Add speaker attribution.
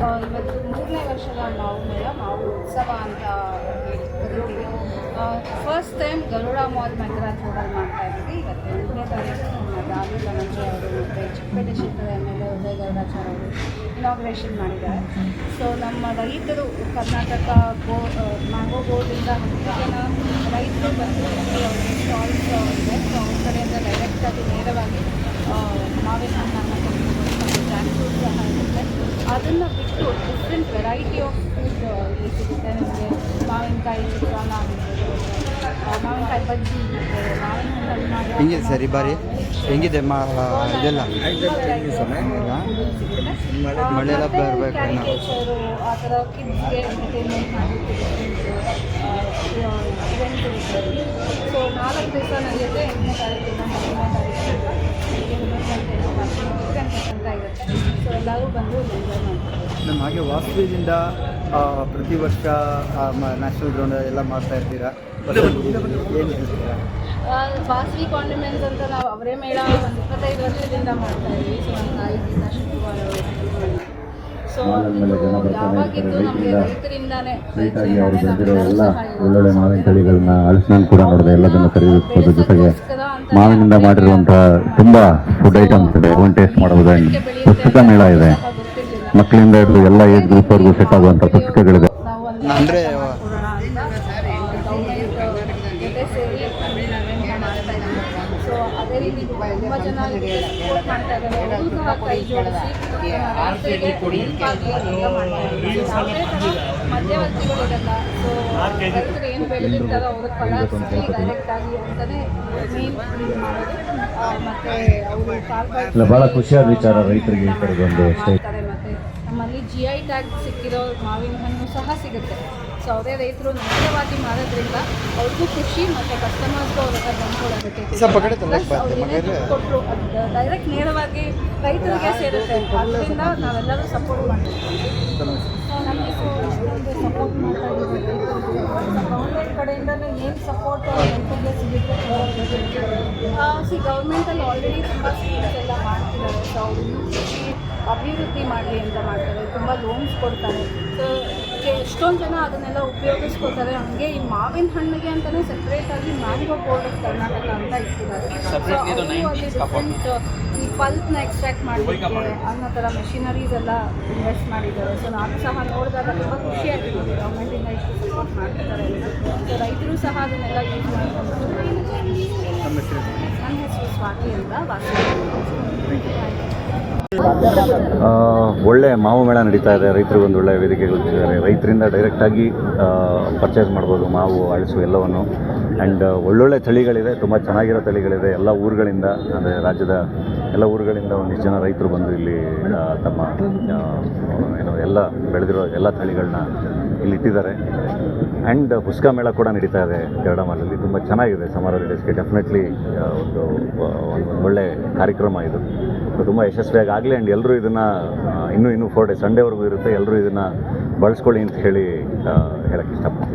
Speaker 1: ಇವತ್ತು 3ನೇ ವರ್ಷದ ಮಾವು ಮೇಳ, ಮಾವು ಉತ್ಸವ ಅಂತ ಕರಿತೀವಿ. First time Garuda mall Manjunath ರೋಡಲ್ಲಿ ಮಾಡ್ತಾ ಇದ್ದೀವಿ. ಇವತ್ತು 8ನೇ ತಾರೀಕು ನಮ್ಮ ದಾಳಿ ಧನಂಜಯ ಅವರು ಮತ್ತು ಚಿಕ್ಕಪೇಟೆ ಕ್ಷೇತ್ರದ MLA ಉದಯ ಗೌಡಾಚಾರ್ ಅವರು ಇನಾಗ್ರೇಷನ್ ಮಾಡಿದ್ದಾರೆ. ಸೊ ನಮ್ಮ ರೈತರು ಕರ್ನಾಟಕ ಮ್ಯಾಂಗೋ ಬೋರ್ಡಿಂದ 10 ಜನ ರೈತರು ಬಂದು ಅವ್ರಿಗೆ ಸ್ಟಾಲ್ಸ್ ಇದೆ. ಸೊ ಅವ್ರ ಕಡೆಯಿಂದ ಡೈರೆಕ್ಟಾಗಿ ನೇರವಾಗಿ ಮಾವಿನ ಹಣ್ಣನ್ನು ತೆಗೆದುಕೊಂಡು ಜಾಕ್ ಫ್ರೂಟ್ ಸಹ ಇರುತ್ತೆ. ಅದನ್ನು ಬಿಟ್ಟು ಡಿಫ್ರೆಂಟ್ ವೆರೈಟಿ ಆಫ್ ಫುಡ್ ಇಲ್ಲಿ ಸಿಗುತ್ತೆ. ನಿಮಗೆ ಮಾವಿನಕಾಯಿ ಚಿತ್ರಾನ್ನ ಆಗಿರ್ಬೋದು, ಮಾವಿನಕಾಯಿ ಬಜ್ಜಿ ಇರುತ್ತೆ, ಮಾವಿನ ಹಣ್ಣಲ್ಲಿ ಮಾಡಿ
Speaker 2: ಹೆಂಗಿದೆ ಸರ್ ಈ ಬಾರಿ ಹೆಂಗಿದೆ ಇದೆಲ್ಲ ಮಳೆಲ್ಲ ಬರಬೇಕು
Speaker 1: ಕ್ಯಾರಿಕೇಚರು ಆ ಥರ ಕಿಡ್ಸ್ಗೆ ಎಂಟರ್ಟೈನ್ಮೆಂಟ್ ಮಾಡಿರ್ತೀವಿ. ಇವೆಂಟ್ ಇರುತ್ತೆ. ಸೊ 4 ದಿವಸ ನಡೆಯುತ್ತೆ. 8ನೇ ತಾರೀಕಿಂದ 10ನೇ ತಾರೀಕು ಅಂತ ಇರುತ್ತೆ. ಸೊ ಎಲ್ಲರೂ ಬಂದು ಎಂಜಾಯ್ ಮಾಡ್ತಾರೆ.
Speaker 2: ನಮ್ಮ ಹಾಗೆ ವಾಸ್ತವ್ಯದಿಂದ ಪ್ರತಿ ವರ್ಷ ನ್ಯಾಷನಲ್ ಗ್ರೌಂಡ್ ಎಲ್ಲ ಮಾಡ್ತಾ ಇರ್ತೀರಾ, ಏನು ಹೇಳ್ತೀರಾ?
Speaker 1: ವಾಸವಿ ಕಾಂಡಿಮೆಂಟ್ಸ್ ಅಂತ ನಾವು ಅವರೇ ಮೇಳ ಒಂದು 25 ವರ್ಷದಿಂದ ಮಾಡ್ತಾ ಇದ್ದೀವಿ. ಸೊ ಒಂದು 5 ದಿನ ಶುಕ್ರವಾರ. ಸೊ ಯಾವಾಗಿದ್ದು ನಮಗೆ ರೈತರಿಂದಾನೇ
Speaker 3: ಒಳ್ಳೊಳ್ಳೆ ಮಾವಿನ ತಳಿಗಳನ್ನ ಹಲಸಿನ ಕೂಡ ನೋಡಿದೆ, ಎಲ್ಲದನ್ನು ಖರೀದಿಸಬಹುದು. ಜೊತೆಗೆ ಮಾವಿನಿಂದ ಮಾಡಿರುವಂತಹ ತುಂಬಾ ಫುಡ್ ಐಟಮ್ಸ್ ಇದೆ, ಒಂದು ಟೇಸ್ಟ್ ಮಾಡಬಹುದು. ಪುಸ್ತಕ ಮೇಳ ಇದೆ, ಮಕ್ಕಳಿಂದ ಹಿಡಿದು ಎಲ್ಲ ಏಜ್ ಗ್ರೂಪ್ವರೆಗೂ ಸೆಟ್ ಆಗುವಂಥ ಪುಸ್ತಕಗಳಿದೆ.
Speaker 2: ಅಂದರೆ
Speaker 1: ಸೊ ಅದೇ ರೀತಿ ತುಂಬ ಜನ ಸಪೋರ್ಟ್ ಮಾಡ್ತಾ ಇದ್ದಾರೆ. ಅವರು ಸಹ ಕೈ ಜೋಡಿಸಿ ಮಧ್ಯವರ್ತಿಗಳಿರಲ್ಲ. ಸೊ ರೈತರು ಏನು ಬೆಳೆದಿರ್ತಾರೋ ಅವ್ರ ಫಲಾಸಿ ಡೈರೆಕ್ಟಾಗಿ ಅಂತಲೇ ಮೇನ್ ಮಾಡೋದು. ಮತ್ತು ಅವರು
Speaker 3: ಭಾಳ ಖುಷಿಯಾದ ವಿಚಾರ ರೈತರಿಗೆ ಈ ಥರದೊಂದು
Speaker 1: ಮಾಡ್ತಾರೆ. ಮತ್ತು ನಮ್ಮಲ್ಲಿ GI ಟ್ಯಾಗ್ ಸಿಕ್ಕಿರೋ ಮಾವಿನ ಹಣ್ಣು ಸಹ ಸಿಗುತ್ತೆ. ಸೊ ಅವರೇ ರೈತರು ನೇರವಾಗಿ ಮಾಡೋದ್ರಿಂದ ಅವ್ರಿಗೂ ಖುಷಿ ಮತ್ತು ಕಸ್ಟಮರ್ಸ್ಗೂ ಅವ್ರ ಹತ್ರ ಬಂದ್ಕೊಡೋದಕ್ಕೆ ಕೊಟ್ಟರು ಡೈರೆಕ್ಟ್ ನೇರವಾಗಿ ರೈತರಿಗೆ ಸೇರುತ್ತೆ. ಅದರಿಂದ ನಾವೆಲ್ಲರೂ ಸಪೋರ್ಟ್ ಮಾಡ್ತೀವಿ. ನಮಗೆ ಇಷ್ಟೊಂದು ಸಪೋರ್ಟ್ ಮಾಡ್ತಾ ಇದ್ದೀವಿ ರೈತರಿಗೆ. ಗೌರ್ಮೆಂಟ್ ಕಡೆಯಿಂದಲೂ ಏನು ಸಪೋರ್ಟ್ ರೈತರಿಗೆ ಸಿಗುತ್ತೆ. ಗೌರ್ಮೆಂಟಲ್ಲಿ ಆಲ್ರೆಡಿ ತುಂಬ ಸ್ಕೀಮ್ಸ್ ಎಲ್ಲ ಮಾಡ್ತಿದ್ದಾರೆ. ಸೊ ಅವರು ಇನ್ನೂ ಕೃಷಿ ಅಭಿವೃದ್ಧಿ ಮಾಡಲಿ ಅಂತ ಮಾಡ್ತಾರೆ. ತುಂಬ ಲೋನ್ಸ್ ಕೊಡ್ತಾರೆ. ಸೊ ಎಷ್ಟೊಂದು ಜನ ಅದನ್ನೆಲ್ಲ ಉಪಯೋಗಿಸ್ಕೊತಾರೆ. ಹಂಗೆ ಈ ಮಾವಿನ ಹಣ್ಣಿಗೆ ಅಂತಲೇ ಸೆಪ್ರೇಟಾಗಿ ಮ್ಯಾಂಗೋ ಬೋರ್ಡ್ ಆಫ್ ಕರ್ನಾಟಕ ಅಂತ ಇಟ್ಟಿದ್ದಾರೆ. ಸೊ ಅವರು ಅಲ್ಲಿ ಡಿಫ್ರೆಂಟ್ ಈ ಪಲ್ಪ್ನ ಎಕ್ಸ್ಟ್ರಾಕ್ಟ್ ಮಾಡಲಿಕ್ಕೆ ಅನ್ನೋ ಥರ ಮೆಷಿನರೀಸ್ ಎಲ್ಲ ಇನ್ವೆಸ್ಟ್ ಮಾಡಿದ್ದಾರೆ. ಸೊ ನಾನು ಸಹ ನೋಡಿದಾಗ ತುಂಬ ಖುಷಿಯಾಗಿರ್ಬೋದು. ಗೌರ್ಮೆಂಟಿಂದ ಇಷ್ಟು ಸಪೋರ್ಟ್ ಮಾಡ್ತಿದ್ದಾರೆ. ಸೊ ರೈತರು ಸಹ ಅದನ್ನೆಲ್ಲ ಯೂಸ್ ಮಾಡ್ಕೊಂಡು. ನನ್ನ ಹೆಸರು ಸ್ವಾತಿ ಅಂತ
Speaker 3: ಒಳ್ಳೆ ಮಾವು ಮೇಳ ನಡೀತಾ ಇದೆ. ರೈತರಿಗೆ ಒಂದು ಒಳ್ಳೆಯ ವೇದಿಕೆ ಕೊಟ್ಟಿದ್ದಾರೆ. ರೈತರಿಂದ ಡೈರೆಕ್ಟಾಗಿ ಪರ್ಚೇಸ್ ಮಾಡ್ಬೋದು ಮಾವು, ಹಲಸು ಎಲ್ಲವನ್ನು. ಆ್ಯಂಡ್ ಒಳ್ಳೊಳ್ಳೆ ತಳಿಗಳಿದೆ, ತುಂಬ ಚೆನ್ನಾಗಿರೋ ತಳಿಗಳಿದೆ. ಎಲ್ಲ ಊರುಗಳಿಂದ, ಅಂದರೆ ರಾಜ್ಯದ ಎಲ್ಲ ಊರುಗಳಿಂದ ಒಂದಿಷ್ಟು ಜನ ರೈತರು ಬಂದು ಇಲ್ಲಿ ತಮ್ಮ ಎಲ್ಲ ಬೆಳೆದಿರೋ ಎಲ್ಲ ತಳಿಗಳನ್ನ ಇಲ್ಲಿ ಇಟ್ಟಿದ್ದಾರೆ. ಆ್ಯಂಡ್ ಪುಸ್ತಕ ಮೇಳ ಕೂಡ ನಡೀತಾ ಇದೆ ಗರುಡ ಮಾಲಲ್ಲಿ. ತುಂಬ ಚೆನ್ನಾಗಿದೆ. ಸಮ್ಮರ್ ಹಾಲಿಡೇಸ್ಗೆ ಡೆಫಿನೆಟ್ಲಿ ಒಂದು ಒಳ್ಳೆ ಕಾರ್ಯಕ್ರಮ ಇದು. ತುಂಬ ಯಶಸ್ವಿಯಾಗಿ ಆಗಲಿ. ಆ್ಯಂಡ್ ಎಲ್ಲರೂ ಇದನ್ನು ಇನ್ನೂ 4 ಡೇಸ್ ಸಂಡೇವರೆಗೂ ಇರುತ್ತೆ. ಎಲ್ಲರೂ ಇದನ್ನು ಬಳಸ್ಕೊಳ್ಳಿ ಅಂತ ಹೇಳಿ ಹೇಳೋಕ್ಕೆ ಇಷ್ಟಪಡ್ತೀನಿ.